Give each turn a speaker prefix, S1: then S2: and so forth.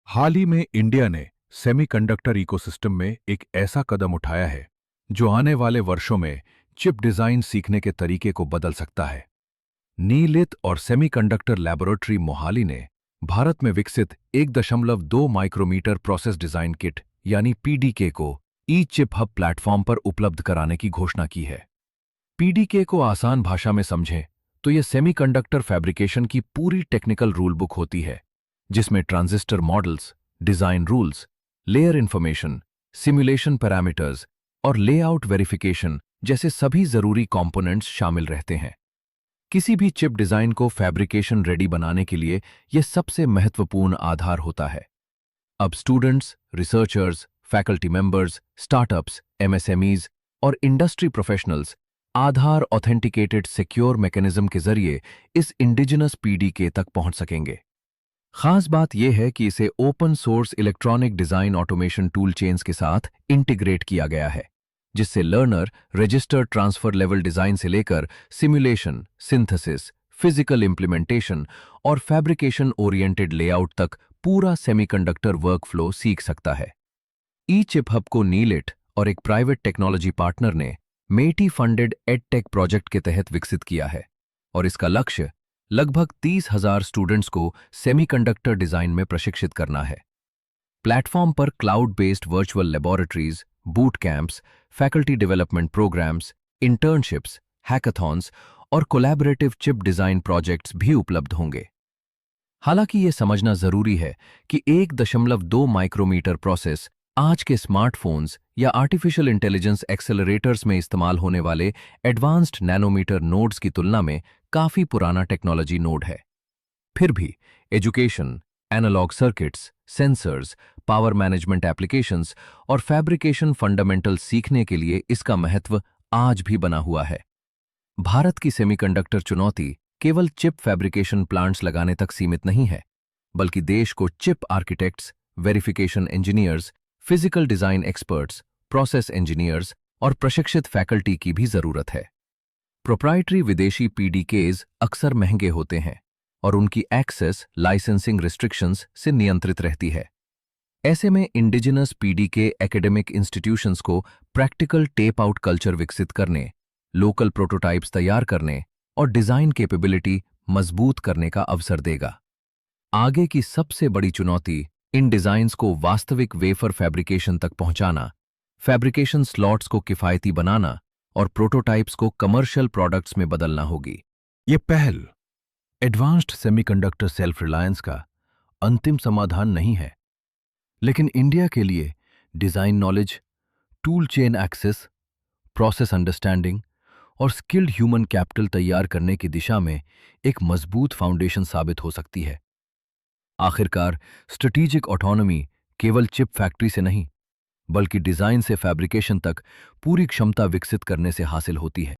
S1: हाल ही में इंडिया ने semiconductor ecosystem में एक ऐसा कदम उठाया है जो आने वाले वर्षों में चिप डिजाइन सीखने के तरीके को बदल सकता है। नीलित और सेमीकंडक्टर लैबोरेटरी मोहाली ने भारत में विकसित 1.2 माइक्रोमीटर प्रोसेस डिजाइन किट यानी पीडीके को ई चिप हब प्लेटफॉर्म पर उपलब्ध कराने की घोषणा की है। पीडीके को आसान भाषा में समझें तो यह सेमीकंडक्टर फैब्रिकेशन की पूरी टेक्निकल रूल बुक होती है, जिसमें transistor models, design rules, layer information, simulation parameters और लेआउट वेरिफिकेशन जैसे सभी जरूरी कंपोनेंट्स शामिल रहते हैं। किसी भी चिप डिजाइन को फैब्रिकेशन रेडी बनाने के लिए यह सबसे महत्वपूर्ण आधार होता है। अब students, researchers, faculty members, startups, MSMEs और इंडस्ट्री प्रोफेशनल्स आधार ऑथेंटिकेटेड सिक्योर मैकेनिज्म के जरिए इस इंडिजिनस पीडीके तक पहुंच सकेंगे। खास बात यह है कि इसे open source electronic design automation tool chains के साथ इंटीग्रेट किया गया है, जिससे learner registered transfer level design से लेकर सिमुलेशन, सिंथेसिस, फिजिकल इंप्लीमेंटेशन और फैब्रिकेशन ओरिएंटेड लेआउट तक पूरा सेमीकंडक्टर वर्कफ्लो सीख सकता है। ई चिप हब को नीलिट और एक प्राइवेट टेक्नोलॉजी पार्टनर ने मेटी फंडेड एडटेक प्रोजेक्ट के तहत विकसित किया है और इसका लक्ष्य लगभग 30,000 स्टूडेंट्स को सेमीकंडक्टर डिजाइन में प्रशिक्षित करना है। प्लेटफॉर्म पर cloud based virtual laboratories, boot camps, faculty development programmes, internships, hackathons और कोलैबोरेटिव चिप डिजाइन प्रोजेक्ट्स भी उपलब्ध होंगे। हालांकि ये समझना जरूरी है कि 1.2 माइक्रोमीटर प्रोसेस आज के स्मार्टफोन्स या आर्टिफिशियल इंटेलिजेंस एक्सेलरेटर्स में इस्तेमाल होने वाले एडवांस्ड नैनोमीटर नोड्स की तुलना में काफी पुराना टेक्नोलॉजी नोड है। फिर भी education, analog circuits, sensors, power management applications और फैब्रिकेशन फंडामेंटल्स सीखने के लिए इसका महत्व आज भी बना हुआ है। भारत की सेमीकंडक्टर चुनौती केवल चिप फैब्रिकेशन प्लांट्स लगाने तक सीमित नहीं है, बल्कि देश को chip architects, verification engineers, physical design experts, process engineers और प्रशिक्षित फैकल्टी की भी जरूरत है। प्रोप्राइटरी विदेशी पीडीकेज अक्सर महंगे होते हैं और उनकी एक्सेस लाइसेंसिंग रिस्ट्रिक्शंस से नियंत्रित रहती है। ऐसे में इंडिजिनस पीडीके एकेडमिक इंस्टीट्यूशंस को प्रैक्टिकल टेप आउट कल्चर विकसित करने, लोकल प्रोटोटाइप्स तैयार करने और डिजाइन कैपेबिलिटी मजबूत करने का अवसर देगा। आगे की सबसे बड़ी चुनौती इन डिजाइन्स को वास्तविक वेफर फैब्रिकेशन तक पहुंचाना, फैब्रिकेशन स्लॉट्स को किफायती बनाना और प्रोटोटाइप्स को कमर्शियल प्रोडक्ट्स में बदलना होगी।
S2: ये पहल एडवांस्ड सेमीकंडक्टर सेल्फ रिलायंस का अंतिम समाधान नहीं है, लेकिन इंडिया के लिए design knowledge, tool chain access, process understanding और स्किल्ड ह्यूमन कैपिटल तैयार करने की दिशा में एक मजबूत फाउंडेशन साबित हो सकती है। आखिरकार स्ट्रेटेजिक ऑटोनॉमी केवल चिप फैक्ट्री से नहीं, बल्कि डिजाइन से फैब्रिकेशन तक पूरी क्षमता विकसित करने से हासिल होती है।